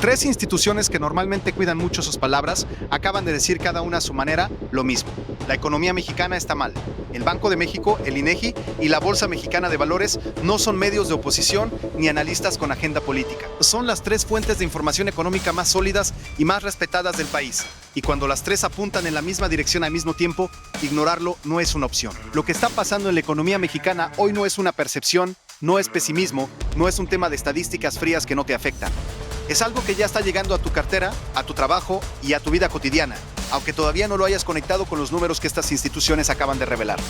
Tres instituciones que normalmente cuidan mucho sus palabras acaban de decir cada una a su manera lo mismo. La economía mexicana está mal. El Banco de México, el INEGI y la Bolsa Mexicana de Valores no son medios de oposición ni analistas con agenda política. Son las tres fuentes de información económica más sólidas y más respetadas del país. Y cuando las tres apuntan en la misma dirección al mismo tiempo, ignorarlo no es una opción. Lo que está pasando en la economía mexicana hoy no es una percepción, no es pesimismo, no es un tema de estadísticas frías que no te afectan. Es algo que ya está llegando a tu cartera, a tu trabajo y a tu vida cotidiana, aunque todavía no lo hayas conectado con los números que estas instituciones acaban de revelar.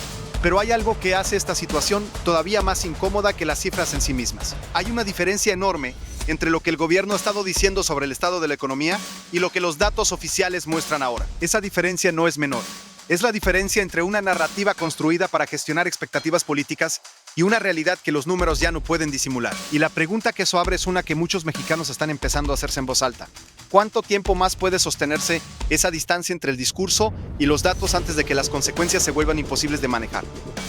Pero hay algo que hace esta situación todavía más incómoda que las cifras en sí mismas. Hay una diferencia enorme entre lo que el gobierno ha estado diciendo sobre el estado de la economía y lo que los datos oficiales muestran ahora. Esa diferencia no es menor. Es la diferencia entre una narrativa construida para gestionar expectativas políticas y una realidad que los números ya no pueden disimular. Y la pregunta que eso abre es una que muchos mexicanos están empezando a hacerse en voz alta. ¿Cuánto tiempo más puede sostenerse esa distancia entre el discurso y los datos antes de que las consecuencias se vuelvan imposibles de manejar?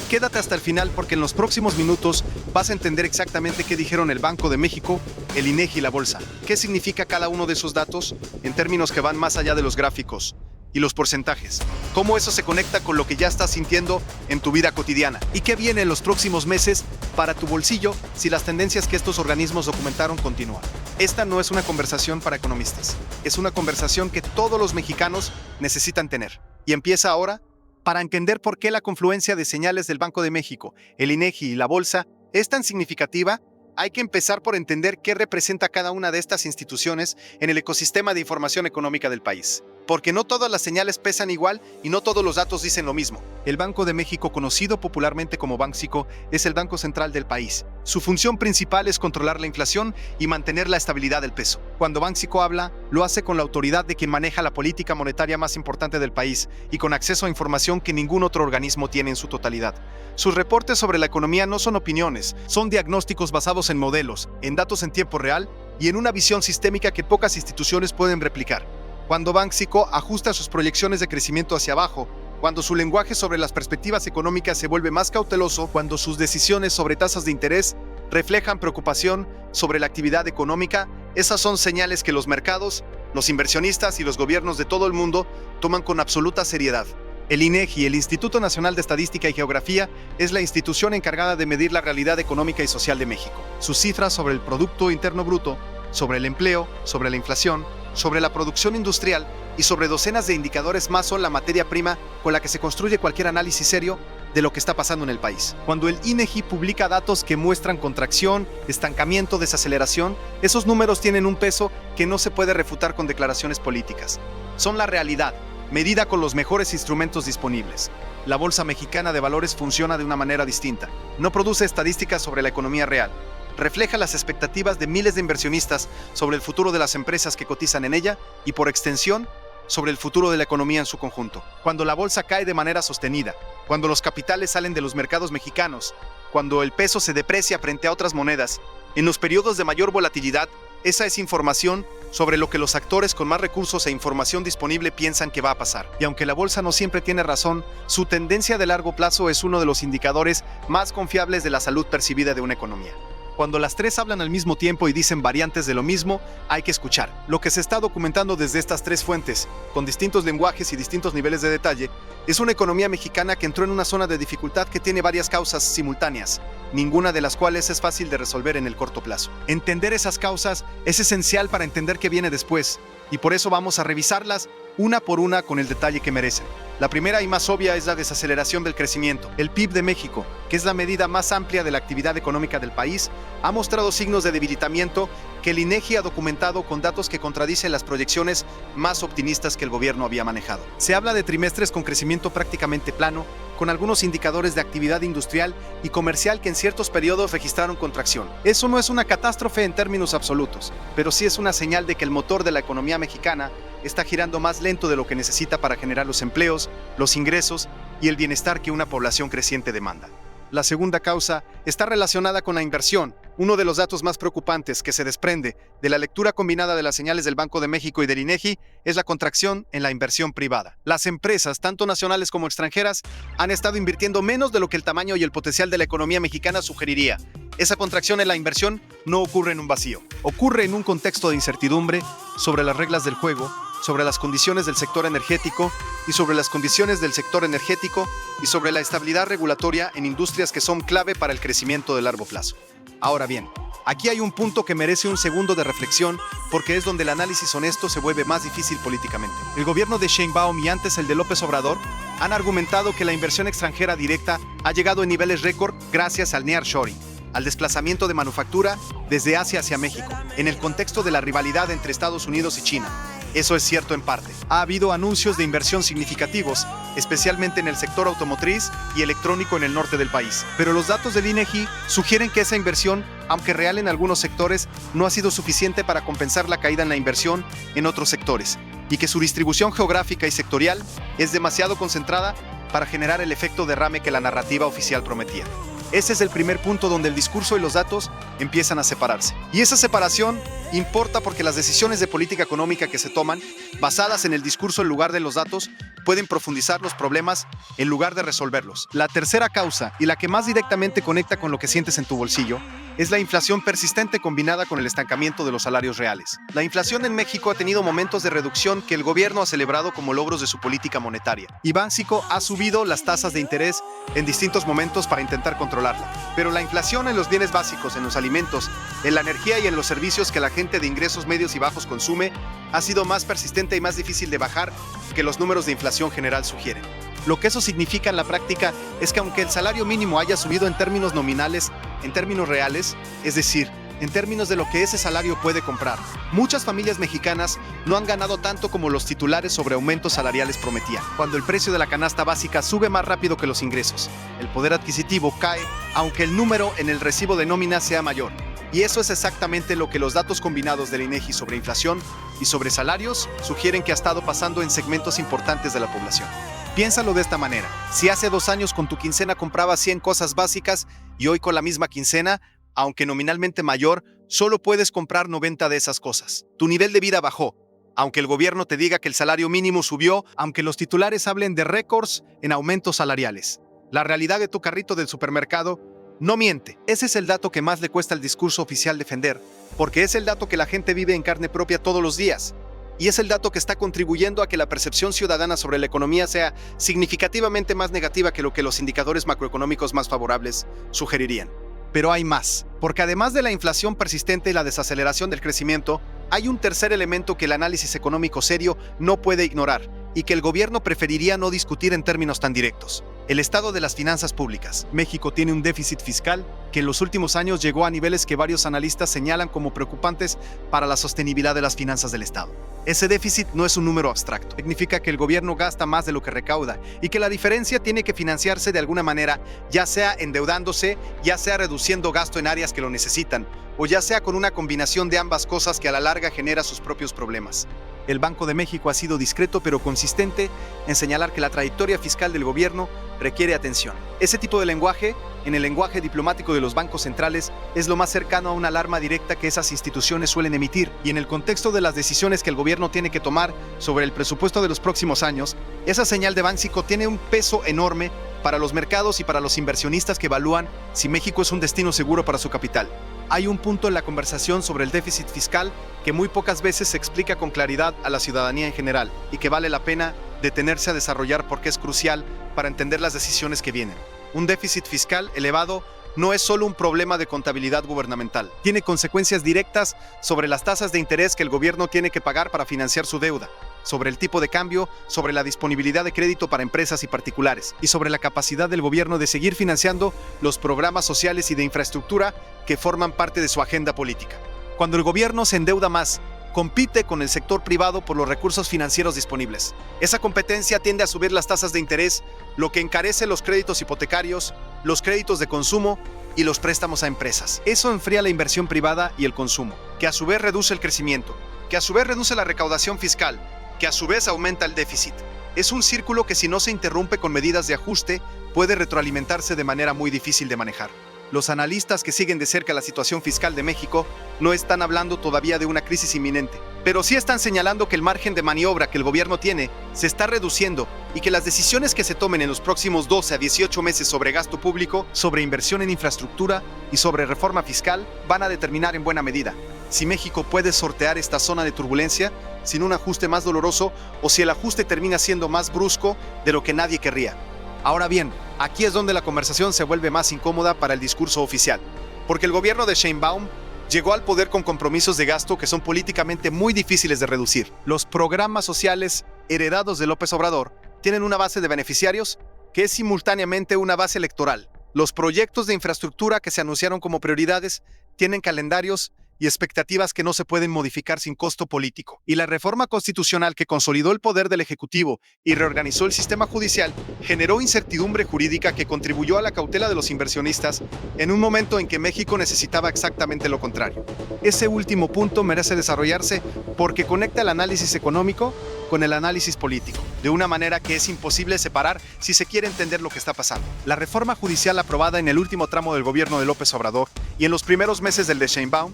Quédate hasta el final porque en los próximos minutos vas a entender exactamente qué dijeron el Banco de México, el INEGI y la Bolsa. ¿Qué significa cada uno de esos datos en términos que van más allá de los gráficos y los porcentajes? ¿Cómo eso se conecta con lo que ya estás sintiendo en tu vida cotidiana? ¿Y qué viene en los próximos meses para tu bolsillo si las tendencias que estos organismos documentaron continúan? Esta no es una conversación para economistas. Es una conversación que todos los mexicanos necesitan tener. Y empieza ahora. Para entender por qué la confluencia de señales del Banco de México, el INEGI y la Bolsa es tan significativa, hay que empezar por entender qué representa cada una de estas instituciones en el ecosistema de información económica del país. Porque no todas las señales pesan igual y no todos los datos dicen lo mismo. El Banco de México, conocido popularmente como Banxico, es el banco central del país. Su función principal es controlar la inflación y mantener la estabilidad del peso. Cuando Banxico habla, lo hace con la autoridad de quien maneja la política monetaria más importante del país y con acceso a información que ningún otro organismo tiene en su totalidad. Sus reportes sobre la economía no son opiniones, son diagnósticos basados en modelos, en datos en tiempo real y en una visión sistémica que pocas instituciones pueden replicar. Cuando Banxico ajusta sus proyecciones de crecimiento hacia abajo, cuando su lenguaje sobre las perspectivas económicas se vuelve más cauteloso, cuando sus decisiones sobre tasas de interés reflejan preocupación sobre la actividad económica, esas son señales que los mercados, los inversionistas y los gobiernos de todo el mundo toman con absoluta seriedad. El INEGI, el Instituto Nacional de Estadística y Geografía, es la institución encargada de medir la realidad económica y social de México. Sus cifras sobre el Producto Interno Bruto, sobre el empleo, sobre la inflación, sobre la producción industrial y sobre docenas de indicadores más son la materia prima con la que se construye cualquier análisis serio de lo que está pasando en el país. Cuando el INEGI publica datos que muestran contracción, estancamiento, desaceleración, esos números tienen un peso que no se puede refutar con declaraciones políticas. Son la realidad, medida con los mejores instrumentos disponibles. La Bolsa Mexicana de Valores funciona de una manera distinta. No produce estadísticas sobre la economía real. Refleja las expectativas de miles de inversionistas sobre el futuro de las empresas que cotizan en ella y, por extensión, sobre el futuro de la economía en su conjunto. Cuando la bolsa cae de manera sostenida, cuando los capitales salen de los mercados mexicanos, cuando el peso se deprecia frente a otras monedas, en los periodos de mayor volatilidad, esa es información sobre lo que los actores con más recursos e información disponible piensan que va a pasar. Y aunque la bolsa no siempre tiene razón, su tendencia de largo plazo es uno de los indicadores más confiables de la salud percibida de una economía. Cuando las tres hablan al mismo tiempo y dicen variantes de lo mismo, hay que escuchar. Lo que se está documentando desde estas tres fuentes, con distintos lenguajes y distintos niveles de detalle, es una economía mexicana que entró en una zona de dificultad que tiene varias causas simultáneas, ninguna de las cuales es fácil de resolver en el corto plazo. Entender esas causas es esencial para entender qué viene después, y por eso vamos a revisarlas una por una con el detalle que merecen. La primera y más obvia es la desaceleración del crecimiento. El PIB de México, que es la medida más amplia de la actividad económica del país, ha mostrado signos de debilitamiento que el INEGI ha documentado con datos que contradicen las proyecciones más optimistas que el gobierno había manejado. Se habla de trimestres con crecimiento prácticamente plano, con algunos indicadores de actividad industrial y comercial que en ciertos periodos registraron contracción. Eso no es una catástrofe en términos absolutos, pero sí es una señal de que el motor de la economía mexicana está girando más lento de lo que necesita para generar los empleos, los ingresos y el bienestar que una población creciente demanda. La segunda causa está relacionada con la inversión. Uno de los datos más preocupantes que se desprende de la lectura combinada de las señales del Banco de México y del INEGI es la contracción en la inversión privada. Las empresas, tanto nacionales como extranjeras, han estado invirtiendo menos de lo que el tamaño y el potencial de la economía mexicana sugeriría. Esa contracción en la inversión no ocurre en un vacío. Ocurre en un contexto de incertidumbre sobre las reglas del juego, sobre las condiciones del sector energético y sobre las condiciones del sector energético y sobre la estabilidad regulatoria en industrias que son clave para el crecimiento de largo plazo. Ahora bien, aquí hay un punto que merece un segundo de reflexión porque es donde el análisis honesto se vuelve más difícil políticamente. El gobierno de Sheinbaum y antes el de López Obrador han argumentado que la inversión extranjera directa ha llegado en niveles récord gracias al nearshoring, al desplazamiento de manufactura desde Asia hacia México, en el contexto de la rivalidad entre Estados Unidos y China. Eso es cierto en parte. Ha habido anuncios de inversión significativos, especialmente en el sector automotriz y electrónico en el norte del país. Pero los datos del INEGI sugieren que esa inversión, aunque real en algunos sectores, no ha sido suficiente para compensar la caída en la inversión en otros sectores, y que su distribución geográfica y sectorial es demasiado concentrada para generar el efecto derrame que la narrativa oficial prometía. Ese es el primer punto donde el discurso y los datos empiezan a separarse. Y esa separación importa porque las decisiones de política económica que se toman, basadas en el discurso en lugar de los datos, pueden profundizar los problemas en lugar de resolverlos. La tercera causa, y la que más directamente conecta con lo que sientes en tu bolsillo, es la inflación persistente combinada con el estancamiento de los salarios reales. La inflación en México ha tenido momentos de reducción que el gobierno ha celebrado como logros de su política monetaria. Y Banxico ha subido las tasas de interés en distintos momentos para intentar controlarla. Pero la inflación en los bienes básicos, en los alimentos, en la energía y en los servicios que la gente de ingresos medios y bajos consume ha sido más persistente y más difícil de bajar que los números de inflación general sugieren. Lo que eso significa en la práctica es que aunque el salario mínimo haya subido en términos nominales, en términos reales, es decir, en términos de lo que ese salario puede comprar, muchas familias mexicanas no han ganado tanto como los titulares sobre aumentos salariales prometían. Cuando el precio de la canasta básica sube más rápido que los ingresos, el poder adquisitivo cae, aunque el número en el recibo de nómina sea mayor. Y eso es exactamente lo que los datos combinados del INEGI sobre inflación y sobre salarios sugieren que ha estado pasando en segmentos importantes de la población. Piénsalo de esta manera. Si hace 2 años con tu quincena comprabas 100 cosas básicas y hoy con la misma quincena, aunque nominalmente mayor, solo puedes comprar 90 de esas cosas. Tu nivel de vida bajó. Aunque el gobierno te diga que el salario mínimo subió, aunque los titulares hablen de récords en aumentos salariales. La realidad de tu carrito del supermercado no miente. Ese es el dato que más le cuesta al discurso oficial defender, porque es el dato que la gente vive en carne propia todos los días. Y es el dato que está contribuyendo a que la percepción ciudadana sobre la economía sea significativamente más negativa que lo que los indicadores macroeconómicos más favorables sugerirían. Pero hay más, porque además de la inflación persistente y la desaceleración del crecimiento, hay un tercer elemento que el análisis económico serio no puede ignorar y que el gobierno preferiría no discutir en términos tan directos. El estado de las finanzas públicas. México tiene un déficit fiscal que en los últimos años llegó a niveles que varios analistas señalan como preocupantes para la sostenibilidad de las finanzas del Estado. Ese déficit no es un número abstracto. Significa que el gobierno gasta más de lo que recauda y que la diferencia tiene que financiarse de alguna manera, ya sea endeudándose, ya sea reduciendo gasto en áreas que lo necesitan, o ya sea con una combinación de ambas cosas que a la larga genera sus propios problemas. El Banco de México ha sido discreto pero consistente en señalar que la trayectoria fiscal del gobierno requiere atención. Ese tipo de lenguaje, en el lenguaje diplomático de los bancos centrales, es lo más cercano a una alarma directa que esas instituciones suelen emitir, y en el contexto de las decisiones que el gobierno tiene que tomar sobre el presupuesto de los próximos años, esa señal de Banxico tiene un peso enorme para los mercados y para los inversionistas que evalúan si México es un destino seguro para su capital. Hay un punto en la conversación sobre el déficit fiscal que muy pocas veces se explica con claridad a la ciudadanía en general y que vale la pena detenerse a desarrollar porque es crucial para entender las decisiones que vienen. Un déficit fiscal elevado no es solo un problema de contabilidad gubernamental. Tiene consecuencias directas sobre las tasas de interés que el gobierno tiene que pagar para financiar su deuda, sobre el tipo de cambio, sobre la disponibilidad de crédito para empresas y particulares, y sobre la capacidad del gobierno de seguir financiando los programas sociales y de infraestructura que forman parte de su agenda política. Cuando el gobierno se endeuda más, compite con el sector privado por los recursos financieros disponibles. Esa competencia tiende a subir las tasas de interés, lo que encarece los créditos hipotecarios, los créditos de consumo y los préstamos a empresas. Eso enfría la inversión privada y el consumo, que a su vez reduce el crecimiento, que a su vez reduce la recaudación fiscal, que a su vez aumenta el déficit. Es un círculo que si no se interrumpe con medidas de ajuste, puede retroalimentarse de manera muy difícil de manejar. Los analistas que siguen de cerca la situación fiscal de México no están hablando todavía de una crisis inminente, pero sí están señalando que el margen de maniobra que el gobierno tiene se está reduciendo y que las decisiones que se tomen en los próximos 12 a 18 meses sobre gasto público, sobre inversión en infraestructura y sobre reforma fiscal van a determinar en buena medida si México puede sortear esta zona de turbulencia sin un ajuste más doloroso o si el ajuste termina siendo más brusco de lo que nadie querría. Ahora bien, aquí es donde la conversación se vuelve más incómoda para el discurso oficial, porque el gobierno de Sheinbaum llegó al poder con compromisos de gasto que son políticamente muy difíciles de reducir. Los programas sociales heredados de López Obrador tienen una base de beneficiarios que es simultáneamente una base electoral. Los proyectos de infraestructura que se anunciaron como prioridades tienen calendarios y expectativas que no se pueden modificar sin costo político. Y la reforma constitucional que consolidó el poder del Ejecutivo y reorganizó el sistema judicial generó incertidumbre jurídica que contribuyó a la cautela de los inversionistas en un momento en que México necesitaba exactamente lo contrario. Ese último punto merece desarrollarse porque conecta el análisis económico con el análisis político, de una manera que es imposible separar si se quiere entender lo que está pasando. La reforma judicial aprobada en el último tramo del gobierno de López Obrador y en los primeros meses del de Sheinbaum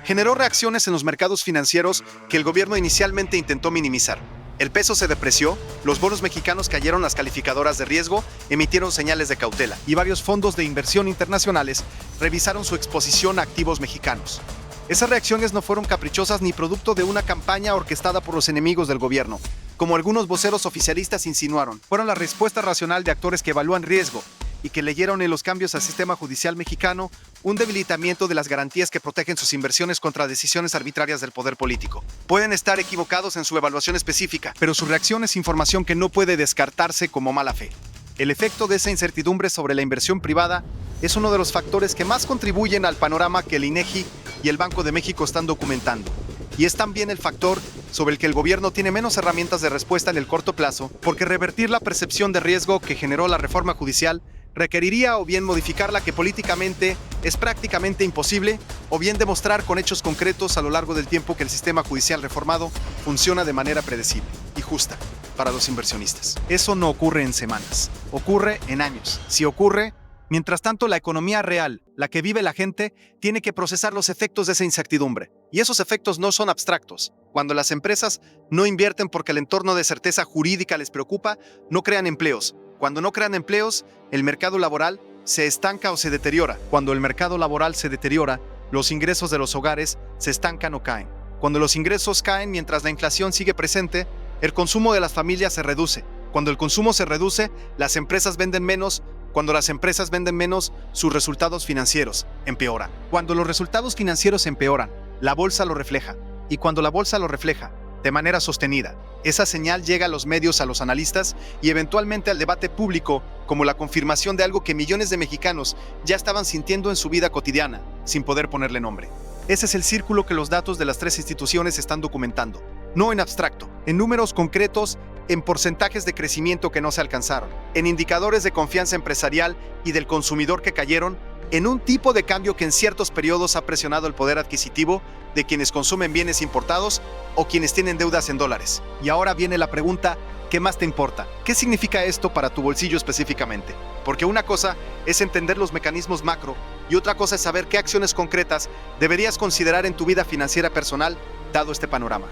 generó reacciones en los mercados financieros que el gobierno inicialmente intentó minimizar. El peso se depreció, los bonos mexicanos cayeron, las calificadoras de riesgo emitieron señales de cautela y varios fondos de inversión internacionales revisaron su exposición a activos mexicanos. Esas reacciones no fueron caprichosas ni producto de una campaña orquestada por los enemigos del gobierno, como algunos voceros oficialistas insinuaron. Fueron la respuesta racional de actores que evalúan riesgo y que leyeron en los cambios al sistema judicial mexicano un debilitamiento de las garantías que protegen sus inversiones contra decisiones arbitrarias del poder político. Pueden estar equivocados en su evaluación específica, pero su reacción es información que no puede descartarse como mala fe. El efecto de esa incertidumbre sobre la inversión privada es uno de los factores que más contribuyen al panorama que el INEGI y el Banco de México están documentando. Y es también el factor sobre el que el gobierno tiene menos herramientas de respuesta en el corto plazo, porque revertir la percepción de riesgo que generó la reforma judicial requeriría o bien modificarla, que políticamente es prácticamente imposible, o bien demostrar con hechos concretos a lo largo del tiempo que el sistema judicial reformado funciona de manera predecible y justa para los inversionistas. Eso no ocurre en semanas, ocurre en años. Si ocurre, mientras tanto la economía real, la que vive la gente, tiene que procesar los efectos de esa incertidumbre. Y esos efectos no son abstractos. Cuando las empresas no invierten porque el entorno de certeza jurídica les preocupa, no crean empleos. Cuando no crean empleos, el mercado laboral se estanca o se deteriora. Cuando el mercado laboral se deteriora, los ingresos de los hogares se estancan o caen. Cuando los ingresos caen mientras la inflación sigue presente, el consumo de las familias se reduce. Cuando el consumo se reduce, las empresas venden menos. Cuando las empresas venden menos, sus resultados financieros empeoran. Cuando los resultados financieros empeoran, la bolsa lo refleja. Y cuando la bolsa lo refleja, de manera sostenida, esa señal llega a los medios, a los analistas y eventualmente al debate público como la confirmación de algo que millones de mexicanos ya estaban sintiendo en su vida cotidiana, sin poder ponerle nombre. Ese es el círculo que los datos de las tres instituciones están documentando, no en abstracto, en números concretos, en porcentajes de crecimiento que no se alcanzaron, en indicadores de confianza empresarial y del consumidor que cayeron, en un tipo de cambio que en ciertos periodos ha presionado el poder adquisitivo de quienes consumen bienes importados o quienes tienen deudas en dólares. Y ahora viene la pregunta, ¿qué más te importa? ¿Qué significa esto para tu bolsillo específicamente? Porque una cosa es entender los mecanismos macro y otra cosa es saber qué acciones concretas deberías considerar en tu vida financiera personal dado este panorama.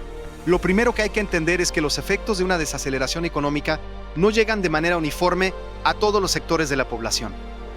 Lo primero que hay que entender es que los efectos de una desaceleración económica no llegan de manera uniforme a todos los sectores de la población.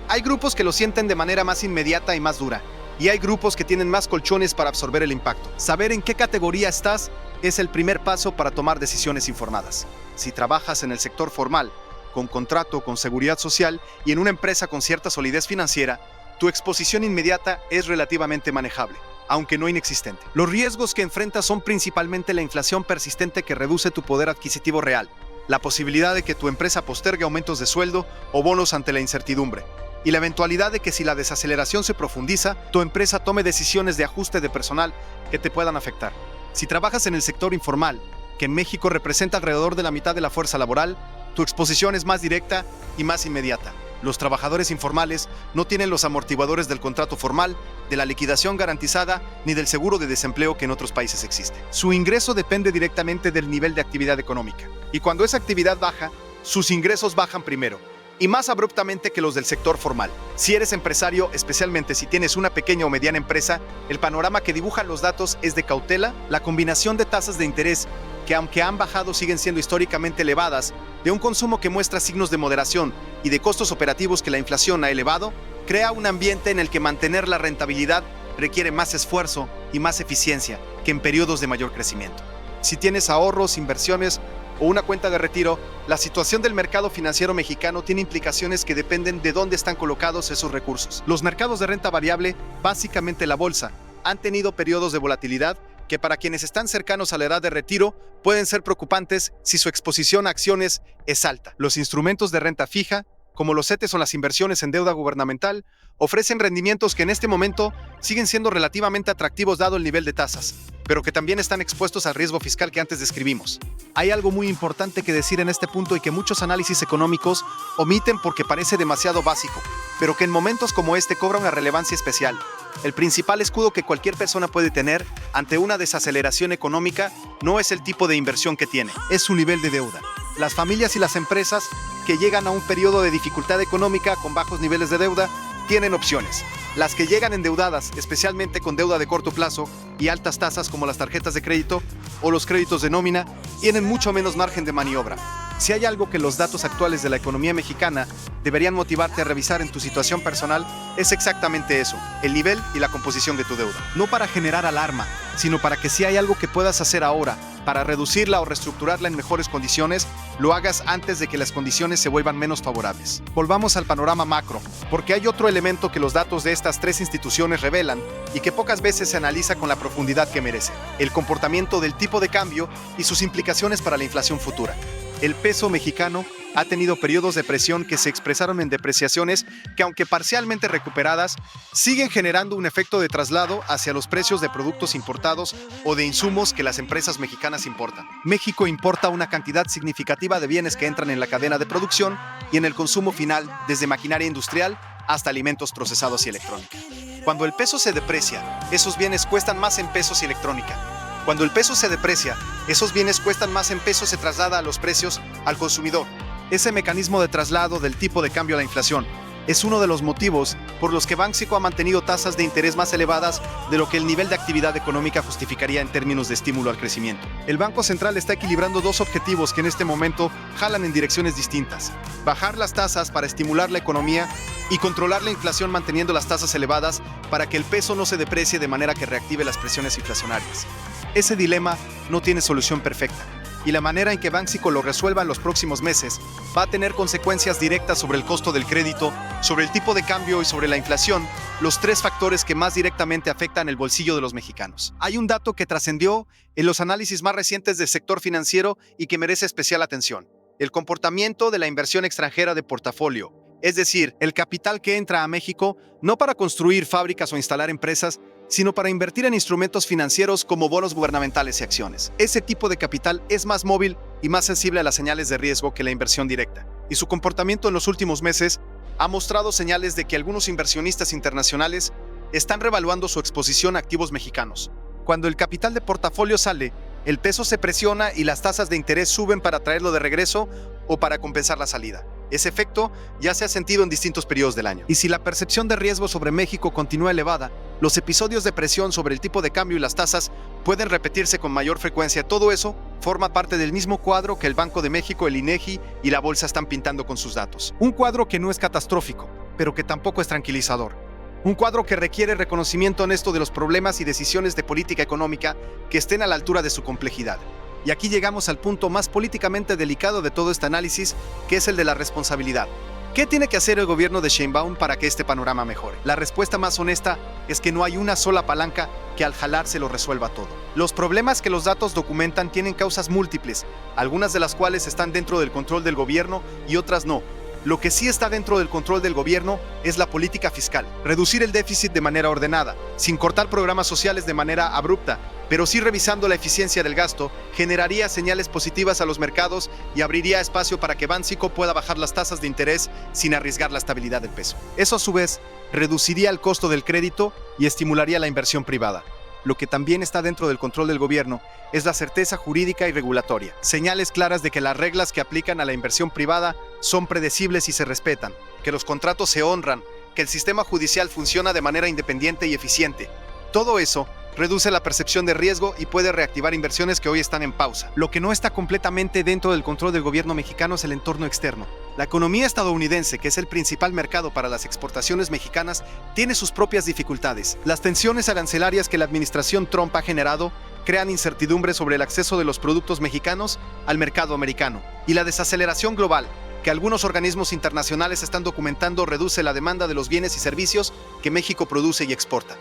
Hay grupos que lo sienten de manera más inmediata y más dura, y hay grupos que tienen más colchones para absorber el impacto. Saber en qué categoría estás es el primer paso para tomar decisiones informadas. Si trabajas en el sector formal, con contrato, con seguridad social y en una empresa con cierta solidez financiera, tu exposición inmediata es relativamente manejable, aunque no inexistente. Los riesgos que enfrentas son principalmente la inflación persistente que reduce tu poder adquisitivo real, la posibilidad de que tu empresa postergue aumentos de sueldo o bonos ante la incertidumbre, y la eventualidad de que si la desaceleración se profundiza, tu empresa tome decisiones de ajuste de personal que te puedan afectar. Si trabajas en el sector informal, que en México representa alrededor de la mitad de la fuerza laboral, tu exposición es más directa y más inmediata. Los trabajadores informales no tienen los amortiguadores del contrato formal, de la liquidación garantizada ni del seguro de desempleo que en otros países existe. Su ingreso depende directamente del nivel de actividad económica. Y cuando esa actividad baja, sus ingresos bajan primero, y más abruptamente que los del sector formal. Si eres empresario, especialmente si tienes una pequeña o mediana empresa, el panorama que dibujan los datos es de cautela. La combinación de tasas de interés, que aunque han bajado siguen siendo históricamente elevadas, de un consumo que muestra signos de moderación y de costos operativos que la inflación ha elevado, crea un ambiente en el que mantener la rentabilidad requiere más esfuerzo y más eficiencia que en periodos de mayor crecimiento. Si tienes ahorros, inversiones o una cuenta de retiro, la situación del mercado financiero mexicano tiene implicaciones que dependen de dónde están colocados esos recursos. Los mercados de renta variable, básicamente la bolsa, han tenido periodos de volatilidad que para quienes están cercanos a la edad de retiro pueden ser preocupantes si su exposición a acciones es alta. Los instrumentos de renta fija, como los CETES o las inversiones en deuda gubernamental, ofrecen rendimientos que en este momento siguen siendo relativamente atractivos dado el nivel de tasas, pero que también están expuestos al riesgo fiscal que antes describimos. Hay algo muy importante que decir en este punto y que muchos análisis económicos omiten porque parece demasiado básico, pero que en momentos como este cobra una relevancia especial. El principal escudo que cualquier persona puede tener ante una desaceleración económica no es el tipo de inversión que tiene, es su nivel de deuda. Las familias y las empresas que llegan a un periodo de dificultad económica con bajos niveles de deuda tienen opciones. Las que llegan endeudadas, especialmente con deuda de corto plazo y altas tasas como las tarjetas de crédito o los créditos de nómina, tienen mucho menos margen de maniobra. Si hay algo que los datos actuales de la economía mexicana deberían motivarte a revisar en tu situación personal, es exactamente eso, el nivel y la composición de tu deuda. No para generar alarma, sino para que si hay algo que puedas hacer ahora para reducirla o reestructurarla en mejores condiciones, lo hagas antes de que las condiciones se vuelvan menos favorables. Volvamos al panorama macro, porque hay otro elemento que los datos de estas tres instituciones revelan y que pocas veces se analiza con la profundidad que merece: el comportamiento del tipo de cambio y sus implicaciones para la inflación futura. El peso mexicano ha tenido periodos de presión que se expresaron en depreciaciones que, aunque parcialmente recuperadas, siguen generando un efecto de traslado hacia los precios de productos importados o de insumos que las empresas mexicanas importan. México importa una cantidad significativa de bienes que entran en la cadena de producción y en el consumo final, desde maquinaria industrial hasta alimentos procesados y electrónica. Cuando el peso se deprecia, esos bienes cuestan más en pesos y electrónica. Cuando el peso se deprecia, esos bienes cuestan más en pesos, se traslada a los precios al consumidor. Ese mecanismo de traslado del tipo de cambio a la inflación es uno de los motivos por los que Banxico ha mantenido tasas de interés más elevadas de lo que el nivel de actividad económica justificaría en términos de estímulo al crecimiento. El Banco Central está equilibrando dos objetivos que en este momento jalan en direcciones distintas: bajar las tasas para estimular la economía y controlar la inflación manteniendo las tasas elevadas para que el peso no se deprecie de manera que reactive las presiones inflacionarias. Ese dilema no tiene solución perfecta, y la manera en que Banxico lo resuelva en los próximos meses va a tener consecuencias directas sobre el costo del crédito, sobre el tipo de cambio y sobre la inflación, los tres factores que más directamente afectan el bolsillo de los mexicanos. Hay un dato que trascendió en los análisis más recientes del sector financiero y que merece especial atención: el comportamiento de la inversión extranjera de portafolio, es decir, el capital que entra a México no para construir fábricas o instalar empresas, sino para invertir en instrumentos financieros como bonos gubernamentales y acciones. Ese tipo de capital es más móvil y más sensible a las señales de riesgo que la inversión directa, y su comportamiento en los últimos meses ha mostrado señales de que algunos inversionistas internacionales están revaluando su exposición a activos mexicanos. Cuando el capital de portafolio sale, el peso se presiona y las tasas de interés suben para traerlo de regreso o para compensar la salida. Ese efecto ya se ha sentido en distintos periodos del año. Y si la percepción de riesgo sobre México continúa elevada, los episodios de presión sobre el tipo de cambio y las tasas pueden repetirse con mayor frecuencia. Todo eso forma parte del mismo cuadro que el Banco de México, el INEGI y la Bolsa están pintando con sus datos. Un cuadro que no es catastrófico, pero que tampoco es tranquilizador. Un cuadro que requiere reconocimiento honesto de los problemas y decisiones de política económica que estén a la altura de su complejidad. Y aquí llegamos al punto más políticamente delicado de todo este análisis, que es el de la responsabilidad. ¿Qué tiene que hacer el gobierno de Sheinbaum para que este panorama mejore? La respuesta más honesta es que no hay una sola palanca que al jalarse lo resuelva todo. Los problemas que los datos documentan tienen causas múltiples, algunas de las cuales están dentro del control del gobierno y otras no. Lo que sí está dentro del control del gobierno es la política fiscal. Reducir el déficit de manera ordenada, sin cortar programas sociales de manera abrupta, pero sí revisando la eficiencia del gasto, generaría señales positivas a los mercados y abriría espacio para que Banxico pueda bajar las tasas de interés sin arriesgar la estabilidad del peso. Eso a su vez reduciría el costo del crédito y estimularía la inversión privada. Lo que también está dentro del control del gobierno es la certeza jurídica y regulatoria. Señales claras de que las reglas que aplican a la inversión privada son predecibles y se respetan, que los contratos se honran, que el sistema judicial funciona de manera independiente y eficiente. Todo eso reduce la percepción de riesgo y puede reactivar inversiones que hoy están en pausa. Lo que no está completamente dentro del control del gobierno mexicano es el entorno externo. La economía estadounidense, que es el principal mercado para las exportaciones mexicanas, tiene sus propias dificultades. Las tensiones arancelarias que la administración Trump ha generado crean incertidumbre sobre el acceso de los productos mexicanos al mercado americano. Y la desaceleración global, que algunos organismos internacionales están documentando, reduce la demanda de los bienes y servicios que México produce y exporta.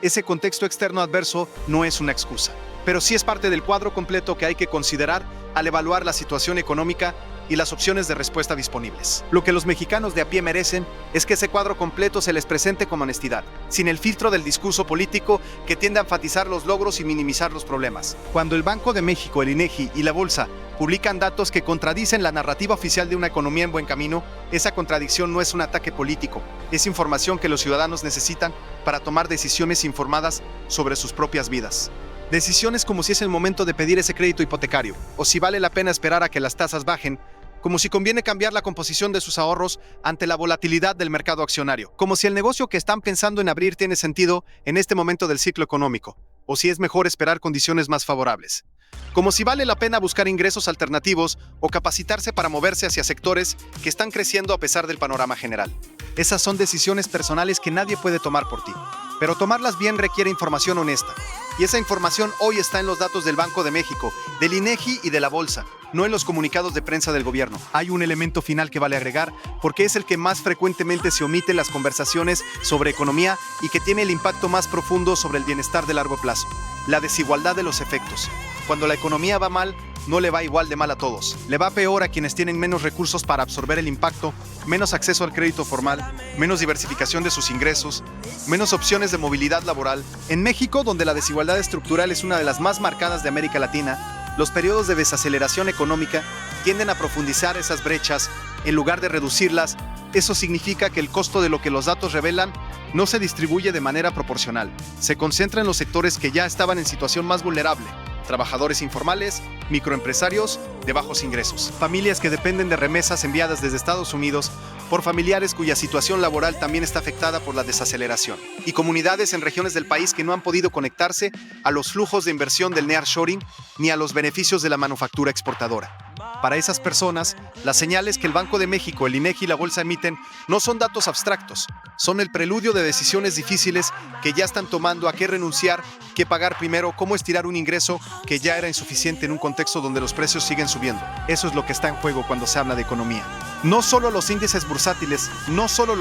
Ese contexto externo adverso no es una excusa, pero sí es parte del cuadro completo que hay que considerar al evaluar la situación económica y las opciones de respuesta disponibles. Lo que los mexicanos de a pie merecen es que ese cuadro completo se les presente con honestidad, sin el filtro del discurso político que tiende a enfatizar los logros y minimizar los problemas. Cuando el Banco de México, el INEGI y la Bolsa publican datos que contradicen la narrativa oficial de una economía en buen camino, esa contradicción no es un ataque político, es información que los ciudadanos necesitan para tomar decisiones informadas sobre sus propias vidas. Decisiones como si es el momento de pedir ese crédito hipotecario, o si vale la pena esperar a que las tasas bajen, como si conviene cambiar la composición de sus ahorros ante la volatilidad del mercado accionario, como si el negocio que están pensando en abrir tiene sentido en este momento del ciclo económico, o si es mejor esperar condiciones más favorables. Como si vale la pena buscar ingresos alternativos o capacitarse para moverse hacia sectores que están creciendo a pesar del panorama general. Esas son decisiones personales que nadie puede tomar por ti, pero tomarlas bien requiere información honesta. Y esa información hoy está en los datos del Banco de México, del INEGI y de la Bolsa, no en los comunicados de prensa del gobierno. Hay un elemento final que vale agregar, porque es el que más frecuentemente se omite en las conversaciones sobre economía y que tiene el impacto más profundo sobre el bienestar de largo plazo: la desigualdad de los efectos. Cuando la economía va mal, no le va igual de mal a todos. Le va peor a quienes tienen menos recursos para absorber el impacto, menos acceso al crédito formal, menos diversificación de sus ingresos, menos opciones de movilidad laboral. En México, donde la desigualdad estructural es una de las más marcadas de América Latina, los periodos de desaceleración económica tienden a profundizar esas brechas en lugar de reducirlas. Eso significa que el costo de lo que los datos revelan no se distribuye de manera proporcional. Se concentra en los sectores que ya estaban en situación más vulnerable: trabajadores informales, microempresarios de bajos ingresos, familias que dependen de remesas enviadas desde Estados Unidos por familiares cuya situación laboral también está afectada por la desaceleración, y comunidades en regiones del país que no han podido conectarse a los flujos de inversión del nearshoring ni a los beneficios de la manufactura exportadora. Para esas personas, las señales que el Banco de México, el INEGI y la Bolsa emiten no son datos abstractos, son el preludio de decisiones difíciles que ya están tomando: a qué renunciar, qué pagar primero, cómo estirar un ingreso que ya era insuficiente en un contexto donde los precios siguen subiendo. Eso es lo que está en juego cuando se habla de economía. No solo los índices bursátiles, no solo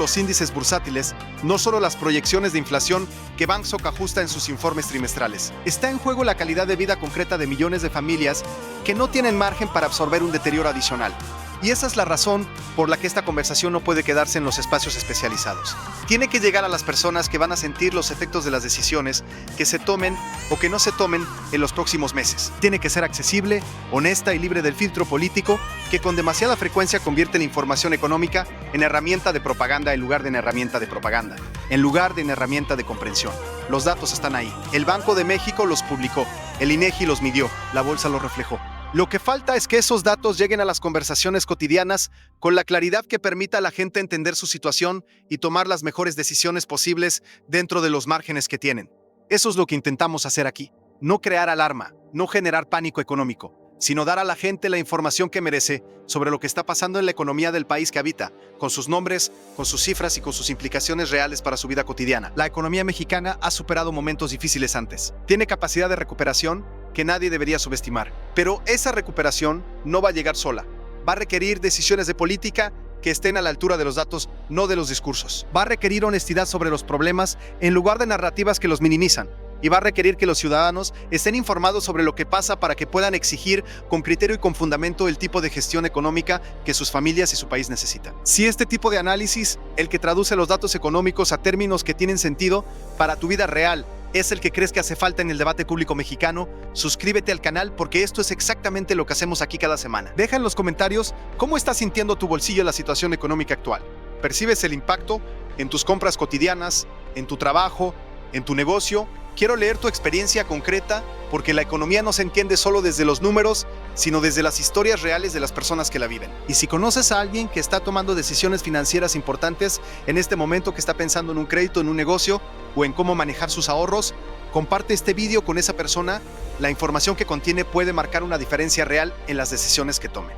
las proyecciones de inflación que Banxico ajusta en sus informes trimestrales. Está en juego la calidad de vida concreta de millones de familias que no tienen margen para absorber un deterioro adicional. Y esa es la razón por la que esta conversación no puede quedarse en los espacios especializados. Tiene que llegar a las personas que van a sentir los efectos de las decisiones que se tomen o que no se tomen en los próximos meses. Tiene que ser accesible, honesta y libre del filtro político que con demasiada frecuencia convierte la información económica en herramienta de propaganda en lugar de en herramienta de propaganda, en lugar de en herramienta de comprensión. Los datos están ahí. El Banco de México los publicó, el INEGI los midió, la Bolsa los reflejó. Lo que falta es que esos datos lleguen a las conversaciones cotidianas con la claridad que permita a la gente entender su situación y tomar las mejores decisiones posibles dentro de los márgenes que tienen. Eso es lo que intentamos hacer aquí. No crear alarma, no generar pánico económico, sino dar a la gente la información que merece sobre lo que está pasando en la economía del país que habita, con sus nombres, con sus cifras y con sus implicaciones reales para su vida cotidiana. La economía mexicana ha superado momentos difíciles antes. Tiene capacidad de recuperación que nadie debería subestimar. Pero esa recuperación no va a llegar sola. Va a requerir decisiones de política que estén a la altura de los datos, no de los discursos. Va a requerir honestidad sobre los problemas en lugar de narrativas que los minimizan. y va a requerir que los ciudadanos estén informados sobre lo que pasa para que puedan exigir con criterio y con fundamento el tipo de gestión económica que sus familias y su país necesitan. Si este tipo de análisis, el que traduce los datos económicos a términos que tienen sentido para tu vida real, es el que crees que hace falta en el debate público mexicano, suscríbete al canal porque esto es exactamente lo que hacemos aquí cada semana. Deja en los comentarios cómo está sintiendo tu bolsillo la situación económica actual. ¿Percibes el impacto en tus compras cotidianas, en tu trabajo, en tu negocio? Quiero leer tu experiencia concreta porque la economía no se entiende solo desde los números, sino desde las historias reales de las personas que la viven. Y si conoces a alguien que está tomando decisiones financieras importantes en este momento, que está pensando en un crédito, en un negocio o en cómo manejar sus ahorros, comparte este video con esa persona. La información que contiene puede marcar una diferencia real en las decisiones que tome.